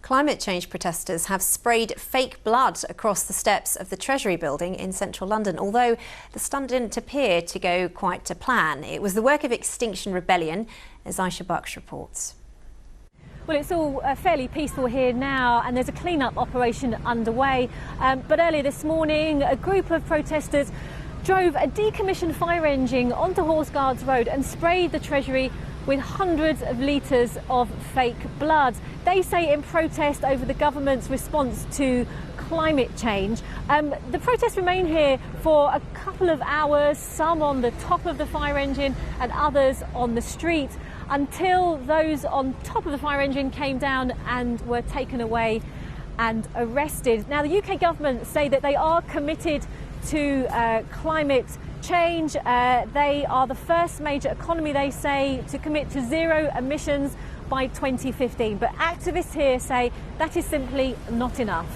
Climate change protesters have sprayed fake blood across the steps of the Treasury building in central London, although the stunt didn't appear to go quite to plan. It was the work of Extinction Rebellion, as Aisha Baksh reports. Well, it's all fairly peaceful here now, and there's a clean-up operation underway. But earlier this morning, a group of protesters drove a decommissioned fire engine onto Horse Guards Road and sprayed the Treasury with hundreds of litres of fake blood. They say in protest over the government's response to climate change. The protests remain here for a couple of hours, some on the top of the fire engine and others on the street, until those on top of the fire engine came down and were taken away and arrested. Now, the UK government say that they are committed to climate change. They are the first major economy, they say, to commit to zero emissions by 2015. But activists here say that is simply not enough.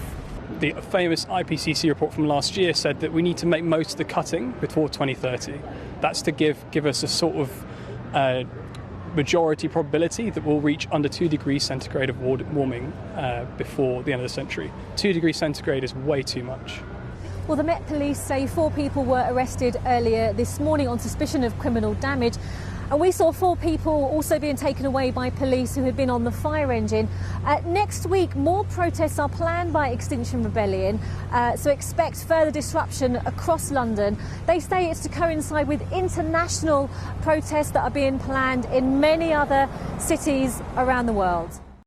The famous IPCC report from last year said that we need to make most of the cutting before 2030. That's to give us a sort of majority probability that we'll reach under 2 degrees centigrade of warming before the end of the century. 2 degrees centigrade is way too much. Well, the Met Police say 4 people were arrested earlier this morning on suspicion of criminal damage. And we saw 4 people also being taken away by police who had been on the fire engine. Next week, more protests are planned by Extinction Rebellion, so expect further disruption across London. They say it's to coincide with international protests that are being planned in many other cities around the world.